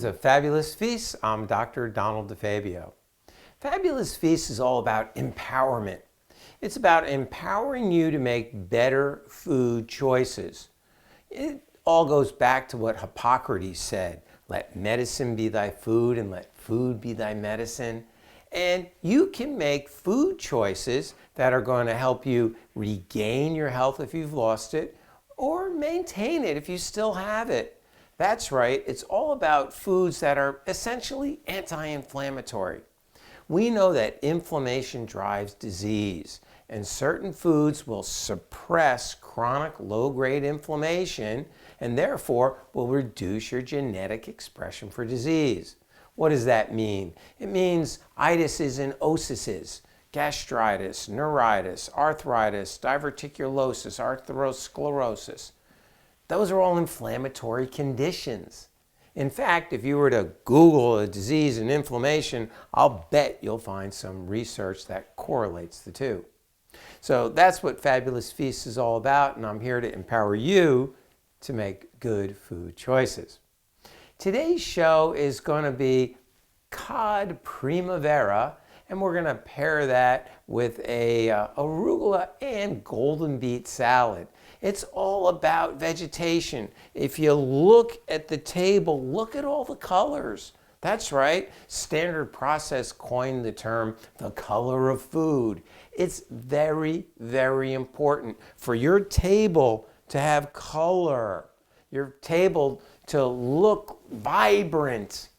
to Fabulous Feasts. I'm Dr. Donald DeFabio. Fabulous Feasts is all about empowerment. It's about empowering you to make better food choices. It all goes back to what Hippocrates said. Let medicine be thy food and let food be thy medicine. And you can make food choices that are going to help you regain your health if you've lost it, or maintain it if you still have it. That's right, it's all about foods that are essentially anti-inflammatory. We know that inflammation drives disease, and certain foods will suppress chronic low-grade inflammation and therefore will reduce your genetic expression for disease. What does that mean? It means itises and osises, gastritis, neuritis, arthritis, diverticulosis, atherosclerosis. Those are all inflammatory conditions. In fact, if you were to Google a disease and inflammation, I'll bet you'll find some research that correlates the two. So that's what Fabulous Feasts is all about, and I'm here to empower you to make good food choices. Today's show is going to be cod Primavera, and we're going to pair that with a arugula and golden beet salad. It's all about vegetation. If you look at the table, look at all the colors. That's right. Standard Process coined the term the color of food. It's very, very important for your table to have color, your table to look vibrant.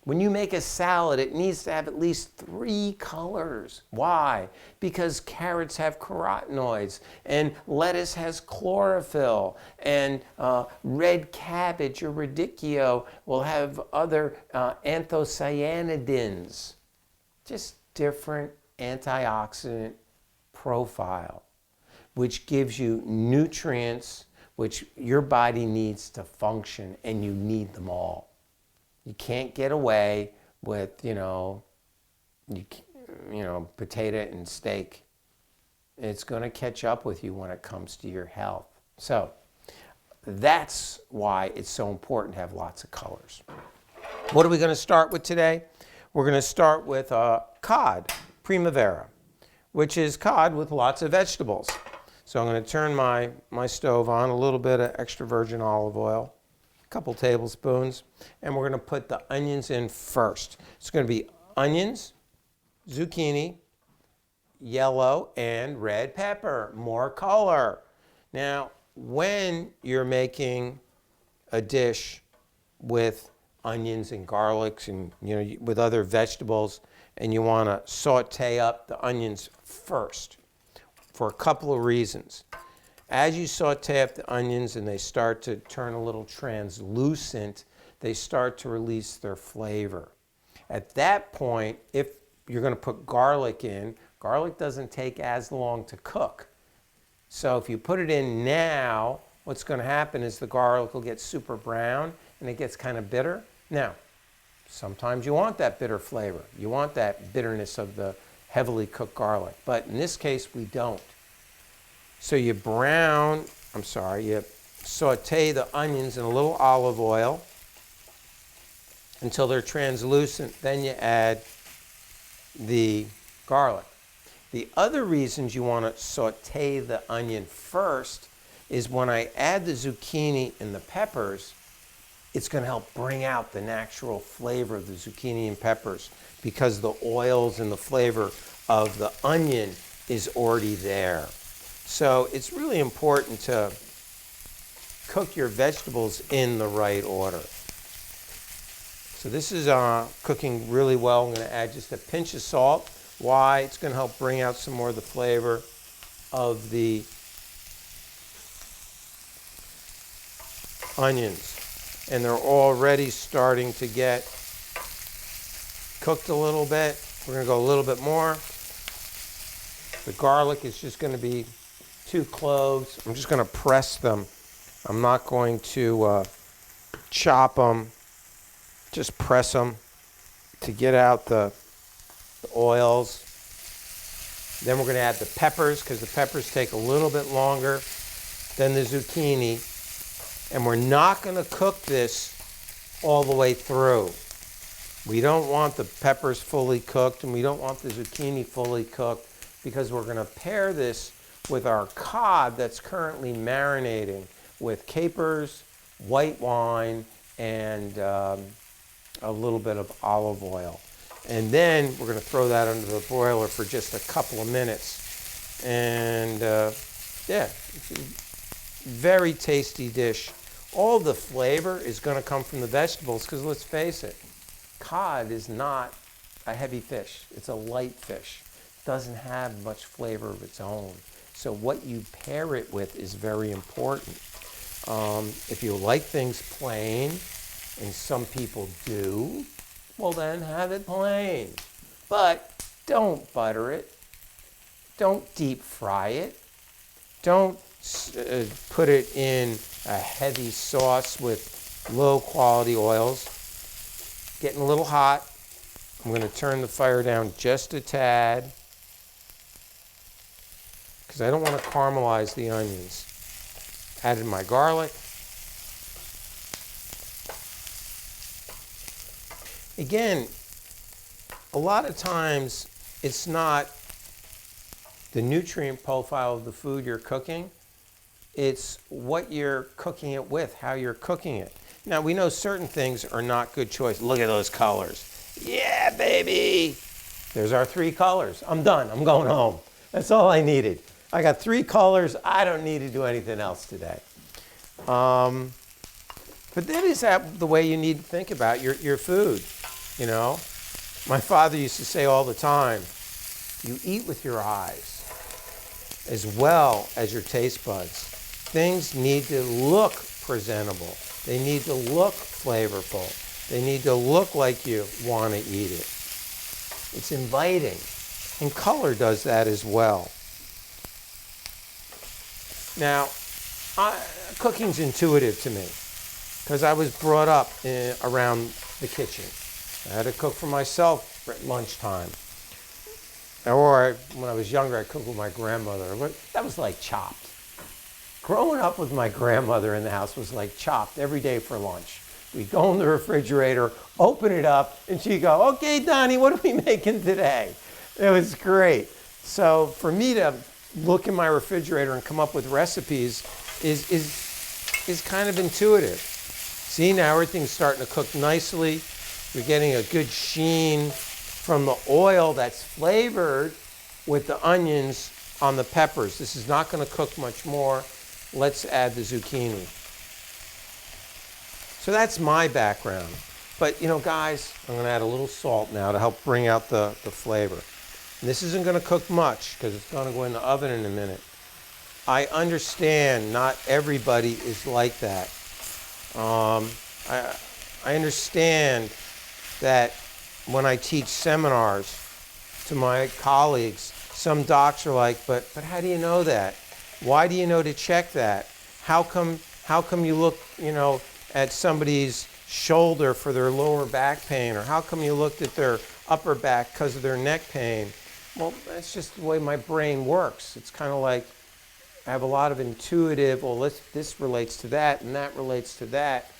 When you make a salad, it needs to have at least 3 colors. Why? Because carrots have carotenoids, and lettuce has chlorophyll, and red cabbage or radicchio will have other anthocyanidins. Just different antioxidant profile, which gives you nutrients which your body needs to function, and you need them all. You can't get away with, potato and steak. It's going to catch up with you when it comes to your health. So that's why it's so important to have lots of colors. What are we going to start with today? We're going to start with cod Primavera, which is cod with lots of vegetables. So I'm going to turn my stove on, a little bit of extra virgin olive oil, couple tablespoons, and we're going to put the onions in first. It's going to be onions, zucchini, yellow, and red pepper. More color. Now, when you're making a dish with onions and garlics and with other vegetables, and you want to saute up the onions first for a couple of reasons. As you saute up the onions and they start to turn a little translucent, they start to release their flavor. At that point, if you're going to put garlic in, garlic doesn't take as long to cook. So if you put it in now, what's going to happen is the garlic will get super brown and it gets kind of bitter. Now, sometimes you want that bitter flavor. You want that bitterness of the heavily cooked garlic. But in this case, we don't. So you saute the onions in a little olive oil until they're translucent. Then you add the garlic. The other reasons you want to saute the onion first is when I add the zucchini and the peppers, it's going to help bring out the natural flavor of the zucchini and peppers because the oils and the flavor of the onion is already there. So it's really important to cook your vegetables in the right order. So this is cooking really well. I'm going to add just a pinch of salt. Why? It's going to help bring out some more of the flavor of the onions. And they're already starting to get cooked a little bit. We're going to go a little bit more. The garlic is just going to be 2 cloves. I'm just going to press them. I'm not going to chop them. Just press them to get out the oils. Then we're going to add the peppers because the peppers take a little bit longer than the zucchini. And we're not going to cook this all the way through. We don't want the peppers fully cooked, and we don't want the zucchini fully cooked, because we're going to pair this with our cod that's currently marinating with capers, white wine, and a little bit of olive oil. And then we're going to throw that under the broiler for just a couple of minutes. And yeah, it's a very tasty dish. All the flavor is going to come from the vegetables, because let's face it, cod is not a heavy fish. It's a light fish. It doesn't have much flavor of its own. So what you pair it with is very important. If you like things plain, and some people do, well then have it plain. But don't butter it. Don't deep fry it. Don't put it in a heavy sauce with low quality oils. Getting a little hot. I'm going to turn the fire down just a tad, because I don't want to caramelize the onions. Added my garlic. Again, a lot of times it's not the nutrient profile of the food you're cooking. It's what you're cooking it with, how you're cooking it. Now, we know certain things are not good choice. Look at those colors. Yeah, baby. There's our 3 colors. I'm done. I'm going home. That's all I needed. I got 3 colors. I don't need to do anything else today. But that is the way you need to think about your food, you know. My father used to say all the time, you eat with your eyes as well as your taste buds. Things need to look presentable. They need to look flavorful. They need to look like you want to eat it. It's inviting. And color does that as well. Now, cooking's intuitive to me, because I was brought up around the kitchen. I had to cook for myself at lunchtime. Or when I was younger, I cooked with my grandmother. That was like chopped. Growing up with my grandmother in the house was like chopped every day for lunch. We'd go in the refrigerator, open it up, and she'd go, okay, Donnie, what are we making today? It was great. So for me to look in my refrigerator and come up with recipes is kind of intuitive. See, now everything's starting to cook nicely. You're getting a good sheen from the oil that's flavored with the onions on the peppers. This is not going to cook much more. Let's add the zucchini. So that's my background. But, you know, guys, I'm going to add a little salt now to help bring out the flavor. And this isn't going to cook much, because it's going to go in the oven in a minute. I understand not everybody is like that. I understand that when I teach seminars to my colleagues, some docs are like, but how do you know that? Why do you know to check that? How come you look, you know, at somebody's shoulder for their lower back pain? Or how come you looked at their upper back because of their neck pain? Well, that's just the way my brain works. It's kind of like I have a lot of intuitive, well, this relates to that and that relates to that.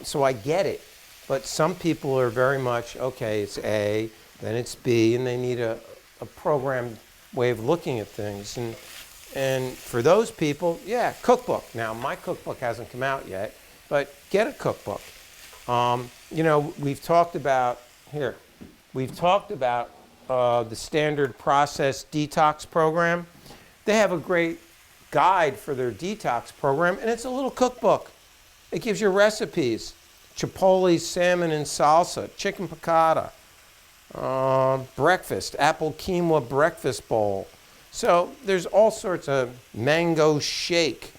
So I get it. But some people are very much, okay, it's A, then it's B, and they need a programmed way of looking at things. And for those people, yeah, cookbook. Now, my cookbook hasn't come out yet, but get a cookbook. You know, we've talked about the standard process detox program. They have a great guide for their detox program, and it's a little cookbook. It gives you recipes. Chipotle salmon and salsa, chicken piccata, breakfast, apple quinoa breakfast bowl. So there's all sorts of mango shake.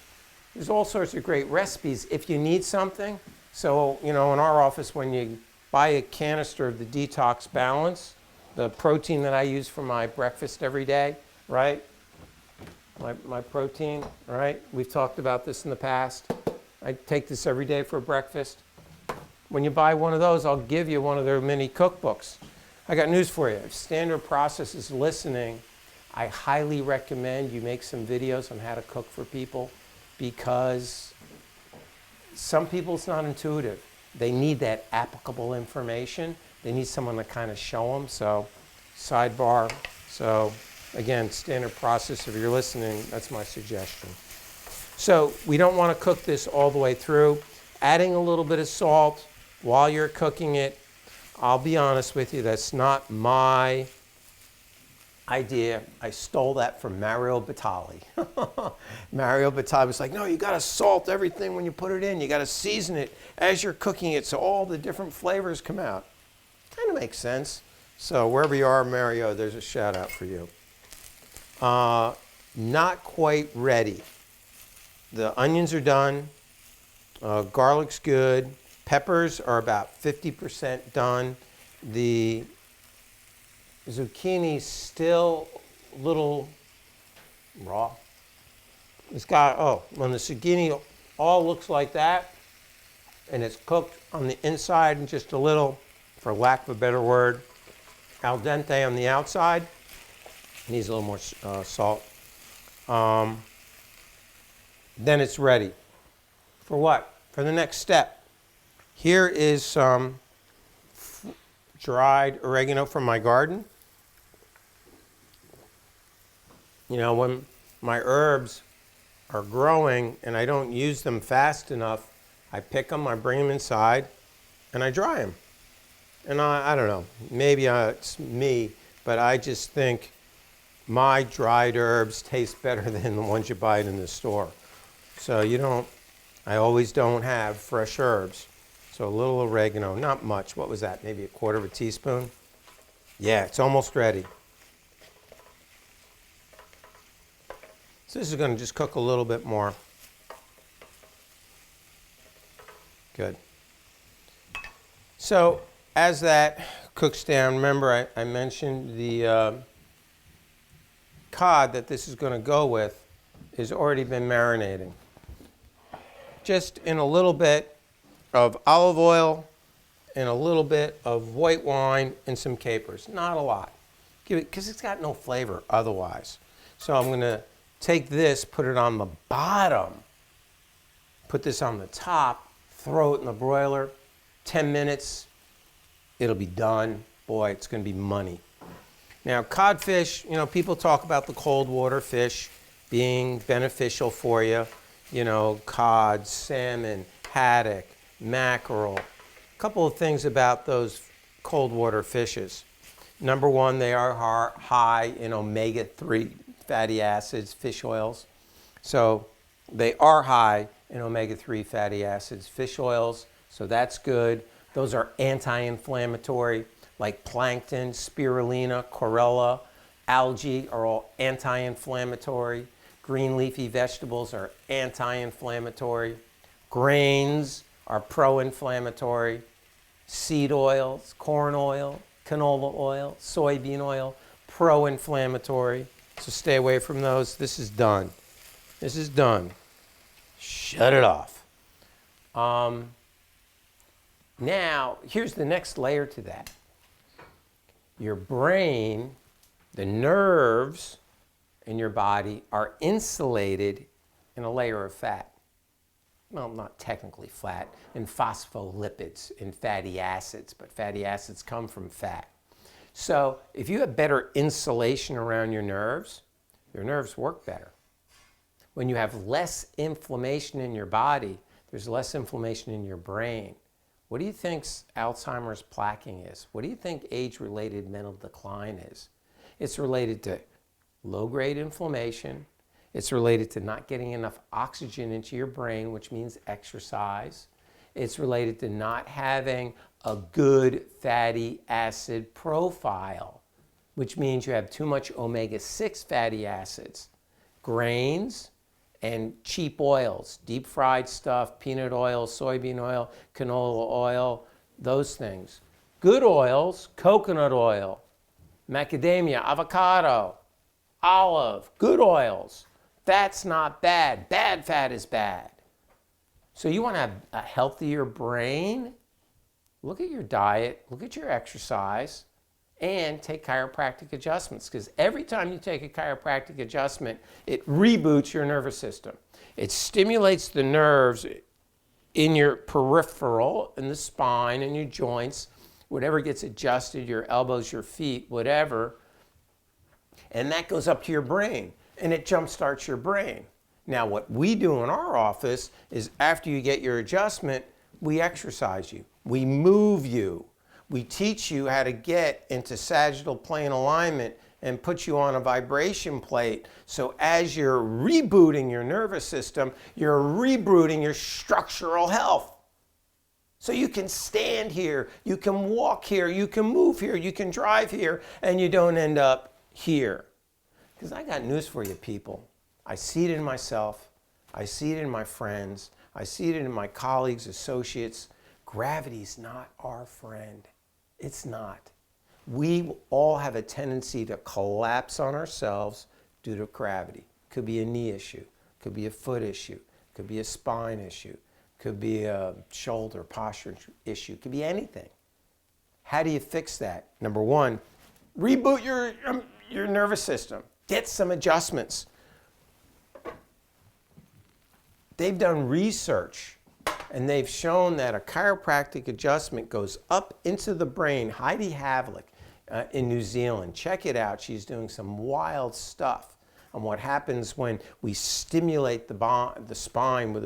There's all sorts of great recipes if you need something. So, you know, in our office, when you buy a canister of the Detox Balance, the protein that I use for my breakfast every day, right? My protein, right? We've talked about this in the past. I take this every day for breakfast. When you buy one of those, I'll give you one of their mini cookbooks. I got news for you. If Standard Process is listening, I highly recommend you make some videos on how to cook for people, because some people it's not intuitive. they need that applicable information. They need someone to kind of show them. So sidebar. So again, standard process. If you're listening, that's my suggestion. So we don't want to cook this all the way through. Adding a little bit of salt while you're cooking it, I'll be honest with you, that's not my idea. I stole that from Mario Batali. Mario Batali was like, no, you got to salt everything when you put it in. You got to season it as you're cooking it so all the different flavors come out. Kind of makes sense. So wherever you are, Mario, there's a shout out for you. Not quite ready. The onions are done. Garlic's good. Peppers are about 50% done. The zucchini's still a little raw. It's got, when the zucchini all looks like that, and it's cooked on the inside and just a little, for lack of a better word, al dente on the outside, needs a little more salt. Then it's ready. For what? For the next step. Here is some dried oregano from my garden. You know, when my herbs are growing and I don't use them fast enough, I pick them, I bring them inside, and I dry them. And I don't know, maybe it's me, but I just think my dried herbs taste better than the ones you buy in the store. So I always don't have fresh herbs. So a little oregano, not much. What was that? Maybe a quarter of a teaspoon? Yeah, it's almost ready. So this is going to just cook a little bit more. Good. So as that cooks down, remember I mentioned the cod that this is going to go with has already been marinating. Just in a little bit of olive oil and a little bit of white wine and some capers. Not a lot. Give it, because it's got no flavor otherwise. So I'm going to take this, put it on the bottom, put this on the top, throw it in the broiler. 10 minutes, it'll be done. Boy, it's going to be money. Now, codfish, people talk about the cold water fish being beneficial for you. Cod, salmon, haddock, mackerel. A couple of things about those cold water fishes. Number one, they are high in omega-3 fatty acids, fish oils. So they are high in omega-3 fatty acids, fish oils, so that's good. Those are anti-inflammatory, like plankton, spirulina, chlorella, algae are all anti-inflammatory. Green leafy vegetables are anti-inflammatory. Grains are pro-inflammatory. Seed oils, corn oil, canola oil, soybean oil, pro-inflammatory. So stay away from those. This is done. This is done. Shut it off. Now, here's the next layer to that. Your brain, the nerves in your body are insulated in a layer of fat. Well, not technically fat, in phospholipids, in fatty acids, but fatty acids come from fat. So if you have better insulation around your nerves work better. When you have less inflammation in your body, there's less inflammation in your brain. What do you think Alzheimer's plaquing is? What do you think age-related mental decline is? It's related to low-grade inflammation. It's related to not getting enough oxygen into your brain, which means exercise. It's related to not having a good fatty acid profile, which means you have too much omega-6 fatty acids, grains, and cheap oils, deep fried stuff, peanut oil, soybean oil, canola oil, those things. Good oils, coconut oil, macadamia, avocado, olive, good oils. Fat's not bad. Bad fat is bad. So you want to have a healthier brain? Look at your diet, look at your exercise, and take chiropractic adjustments, because every time you take a chiropractic adjustment, it reboots your nervous system. It stimulates the nerves in your peripheral, in the spine, in your joints, whatever gets adjusted, your elbows, your feet, whatever, and that goes up to your brain, and it jumpstarts your brain. Now, what we do in our office is after you get your adjustment, we exercise you, we move you, we teach you how to get into sagittal plane alignment and put you on a vibration plate. So as you're rebooting your nervous system, you're rebooting your structural health. So you can stand here, you can walk here, you can move here, you can drive here, and you don't end up here. Because I got news for you, people. I see it in myself, I see it in my friends, I see it in my colleagues, associates. Gravity's not our friend. It's not. We all have a tendency to collapse on ourselves due to gravity. Could be a knee issue, could be a foot issue, could be a spine issue, could be a shoulder posture issue, could be anything. How do you fix that? Number one, reboot your nervous system. Get some adjustments. They've done research and they've shown that a chiropractic adjustment goes up into the brain. Heidi Havlick in New Zealand, check it out. She's doing some wild stuff on what happens when we stimulate the spine with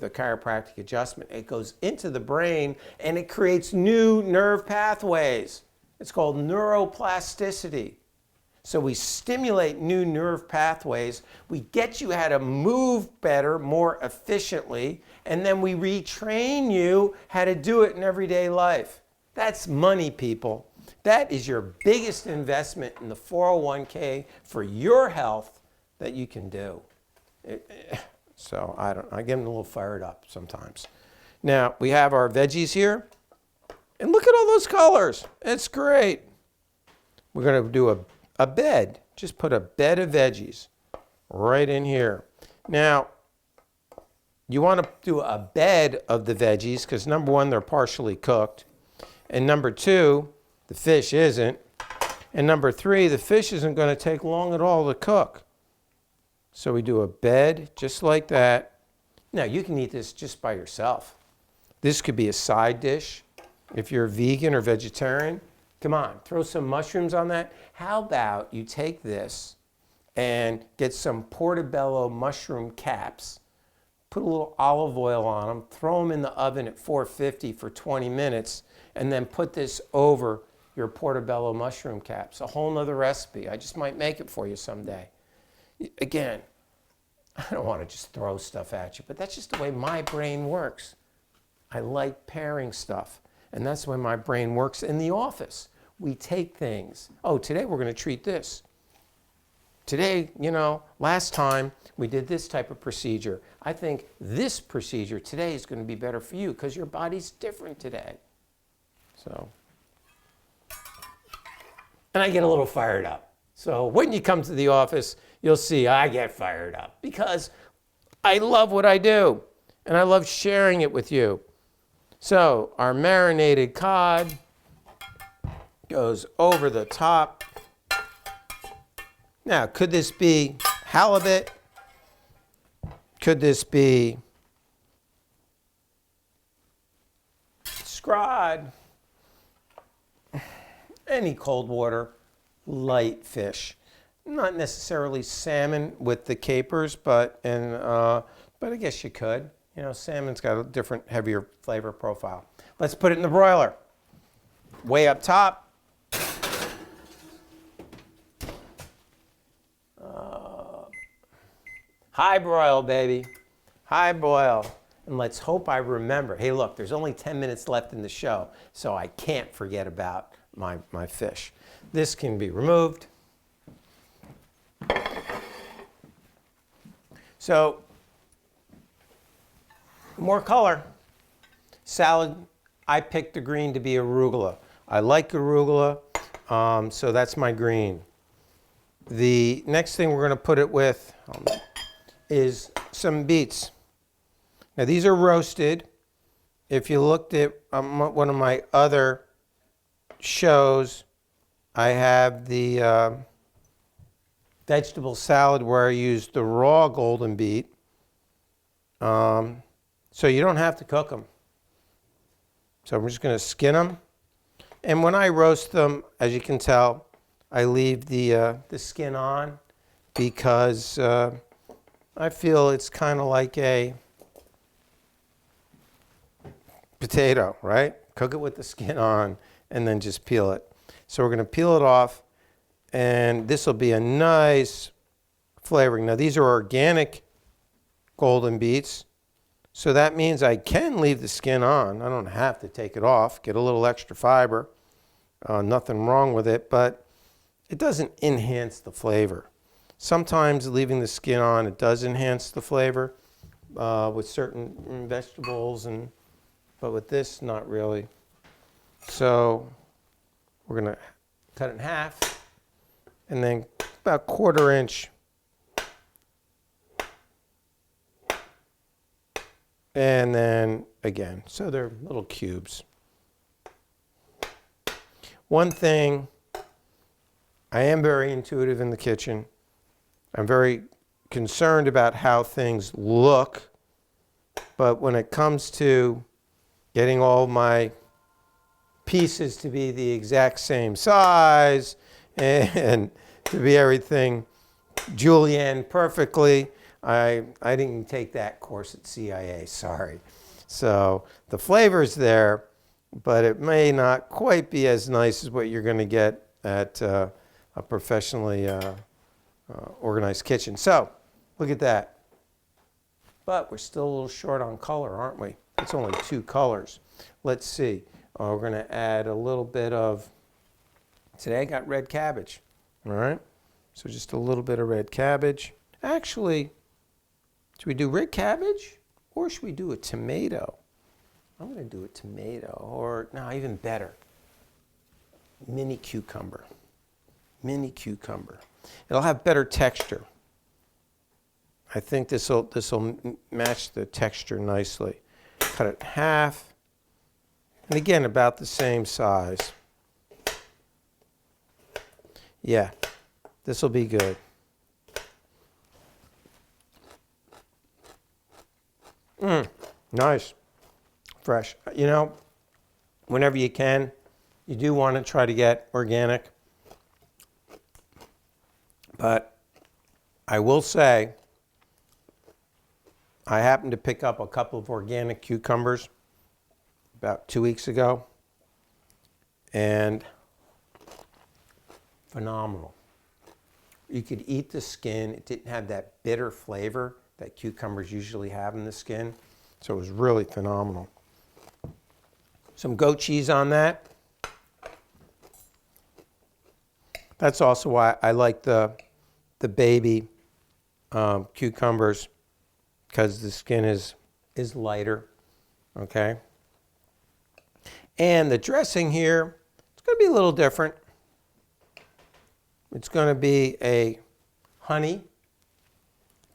a chiropractic adjustment. It goes into the brain and it creates new nerve pathways. It's called neuroplasticity. So we stimulate new nerve pathways, we get you how to move better, more efficiently, and then we retrain you how to do it in everyday life. That's money, people. That is your biggest investment in the 401k for your health that you can do. So I get a little fired up sometimes. Now, we have our veggies here, and look at all those colors. It's great. We're going to do a bed. Just put a bed of veggies right in here. Now, you want to do a bed of the veggies because number one, they're partially cooked. And number two, the fish isn't. And number three, the fish isn't going to take long at all to cook. So we do a bed just like that. Now, you can eat this just by yourself. This could be a side dish if you're vegan or vegetarian. Come on, throw some mushrooms on that. How about you take this and get some portobello mushroom caps, put a little olive oil on them, throw them in the oven at 450 for 20 minutes, and then put this over your portobello mushroom caps. A whole nother recipe. I just might make it for you someday. Again, I don't want to just throw stuff at you, but that's just the way my brain works. I like pairing stuff, and that's the way my brain works in the office. We take things. Oh, today we're going to treat this. Today, last time we did this type of procedure. I think this procedure today is going to be better for you because your body's different today. So, and I get a little fired up. So when you come to the office, you'll see I get fired up because I love what I do and I love sharing it with you. So our marinated cod goes over the top. Now, could this be halibut? Could this be scrod? Any cold water, light fish. Not necessarily salmon with the capers, but I guess you could. Salmon's got a different, heavier flavor profile. Let's put it in the broiler. Way up top. High broil, baby. High broil. And let's hope I remember. Hey, look, there's only 10 minutes left in the show, so I can't forget about my fish. This can be removed. So, more color. Salad, I picked the green to be arugula. I like arugula, so that's my green. The next thing we're going to put it with is some beets. Now these are roasted. If you looked at one of my other shows, I have the vegetable salad where I used the raw golden beet. So you don't have to cook them. So we're just going to skin them. And when I roast them, as you can tell, I leave the skin on because I feel it's kind of like a potato, right? Cook it with the skin on and then just peel it. So we're going to peel it off, and this will be a nice flavoring. Now these are organic golden beets, so that means I can leave the skin on. I don't have to take it off, get a little extra fiber. Nothing wrong with it, but it doesn't enhance the flavor. Sometimes leaving the skin on, it does enhance the flavor with certain vegetables, but with this, not really. So we're going to cut it in half and then about 1/4 inch. And then again, so they're little cubes. One thing, I am very intuitive in the kitchen. I'm very concerned about how things look, but when it comes to getting all my pieces to be the exact same size and to be everything julienne perfectly, I didn't take that course at CIA, sorry. So the flavor's there, but it may not quite be as nice as what you're going to get at a professionally organized kitchen. So look at that. But we're still a little short on color, aren't we? It's only 2 colors. Let's see. We're going to add a little bit of, today I got red cabbage. All right. So just a little bit of red cabbage. Actually, should we do red cabbage or should we do a tomato? I'm going to do a tomato, or no, even better, mini cucumber. Mini cucumber. It'll have better texture. I think this'll match the texture nicely. Cut it in half, and again about the same size. Yeah, this will be good. Nice, fresh. You know, whenever you can, you do want to try to get organic. But I will say, I happened to pick up a couple of organic cucumbers about 2 weeks ago, and phenomenal. You could eat the skin. It didn't have that bitter flavor that cucumbers usually have in the skin, so it was really phenomenal. Some goat cheese on that. That's also why I like the baby cucumbers, because the skin is lighter, okay? And the dressing here, it's going to be a little different. It's going to be a honey,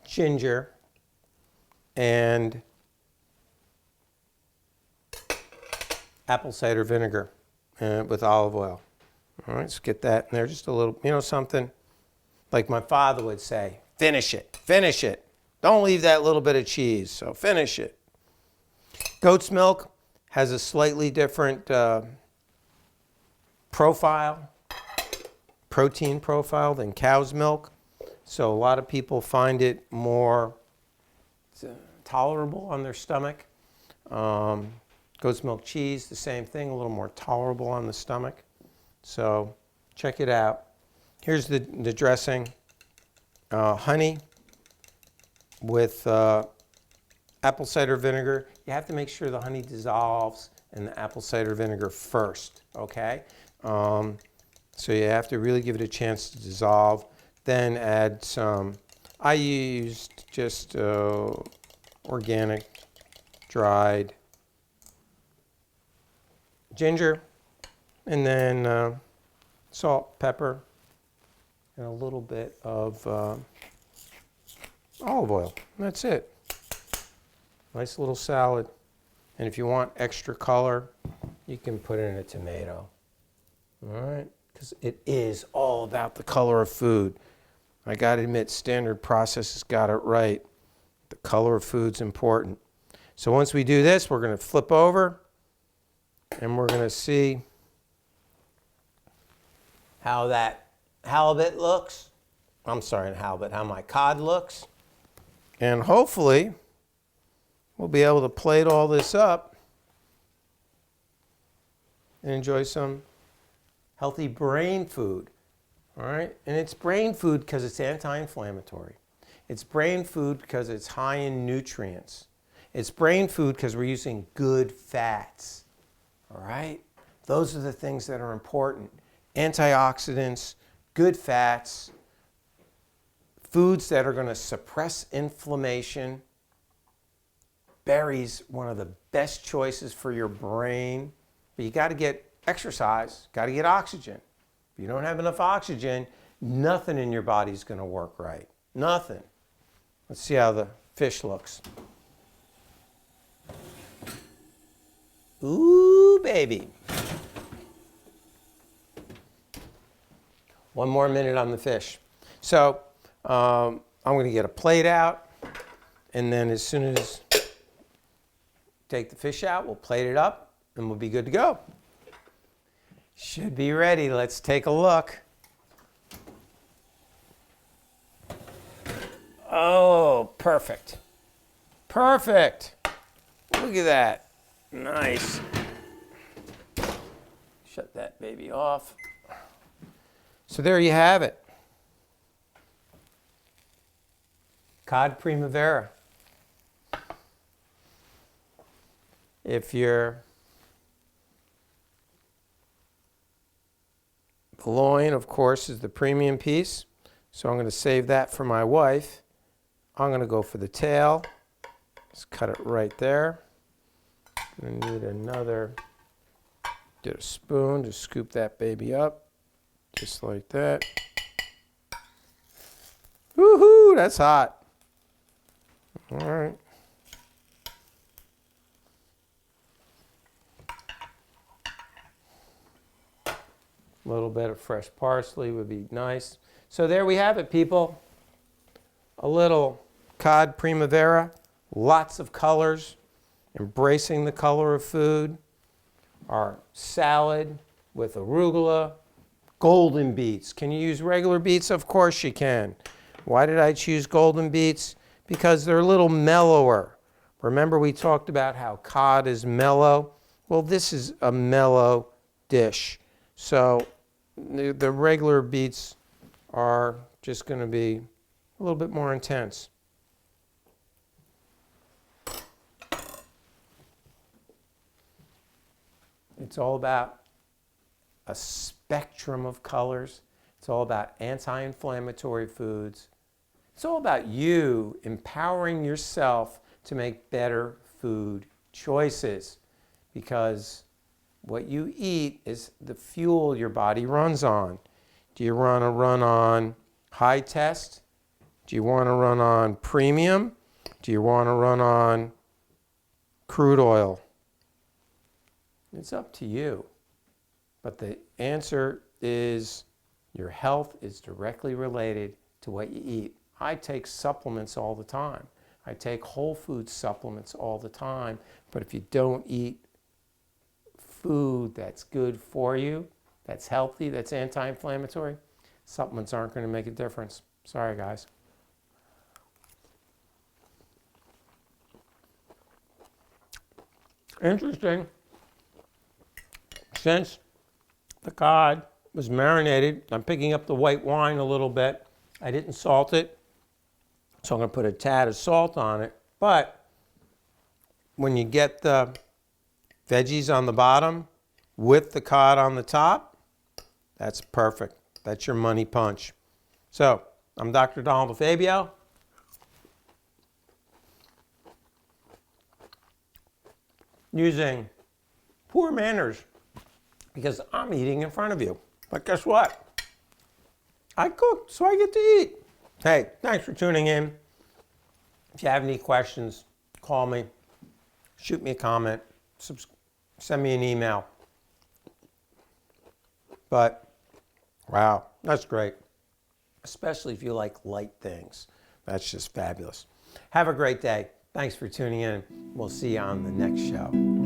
ginger, and apple cider vinegar with olive oil. All right, let's get that in there just a little, you know, something like my father would say, finish it, finish it. Don't leave that little bit of cheese, so finish it. Goat's milk has a slightly different profile, protein profile than cow's milk. So a lot of people find it more tolerable on their stomach. Goat's milk cheese, the same thing, a little more tolerable on the stomach. So check it out. Here's the dressing. Honey with apple cider vinegar. You have to make sure the honey dissolves in the apple cider vinegar first, okay? So you have to really give it a chance to dissolve. Then add some, I used just organic dried ginger, and then salt, pepper, and a little bit of olive oil. And that's it. Nice little salad. And if you want extra color, you can put in a tomato. All right? Because it is all about the color of food. I got to admit, Standard Process has got it right. The color of food's important. So once we do this, we're going to flip over and we're going to see how that halibut looks. I'm sorry, halibut, how my cod looks. And hopefully we'll be able to plate all this up and enjoy some healthy brain food. All right, and it's brain food because it's anti-inflammatory. It's brain food because it's high in nutrients. It's brain food because we're using good fats. All right, those are the things that are important. Antioxidants, good fats, foods that are going to suppress inflammation. Berries, one of the best choices for your brain. But you got to get exercise, got to get oxygen. If you don't have enough oxygen, nothing in your body is going to work right. Nothing. Let's see how the fish looks. Ooh, baby. One more minute on the fish. So I'm going to get a plate out, and then as soon as take the fish out, we'll plate it up, and we'll be good to go. Should be ready. Let's take a look. Oh, perfect. Perfect. Look at that. Nice. Shut that baby off. So there you have it. Cod Primavera. If you're the loin, of course, is the premium piece. So I'm going to save that for my wife. I'm going to go for the tail. Just cut it right there. I'm going to need another, get a spoon to scoop that baby up. Just like that. Woohoo, that's hot. All right. A little bit of fresh parsley would be nice. So there we have it, people. A little cod primavera, lots of colors, embracing the color of food. Our salad with arugula, golden beets. Can you use regular beets? Of course you can. Why did I choose golden beets? Because they're a little mellower. Remember we talked about how cod is mellow? Well, this is a mellow dish. So the regular beets are just going to be a little bit more intense. It's all about a spectrum of colors. It's all about anti-inflammatory foods. It's all about you empowering yourself to make better food choices, because what you eat is the fuel your body runs on. Do you want to run on high test? Do you want to run on premium? Do you want to run on crude oil? It's up to you. But the answer is your health is directly related to what you eat. I take supplements all the time. I take whole food supplements all the time. But if you don't eat food that's good for you, that's healthy, that's anti-inflammatory, supplements aren't going to make a difference. Sorry, guys. Interesting. Since the cod was marinated, I'm picking up the white wine a little bit. I didn't salt it, so I'm going to put a tad of salt on it. But when you get the veggies on the bottom with the cod on the top, that's perfect. That's your money punch. So, I'm Dr. Donald DeFabio. Using poor manners because I'm eating in front of you. But guess what? I cooked, so I get to eat. Hey, thanks for tuning in. If you have any questions, call me, shoot me a comment, send me an email. But, wow, that's great. Especially if you like light things. That's just fabulous. Have a great day. Thanks for tuning in. We'll see you on the next show.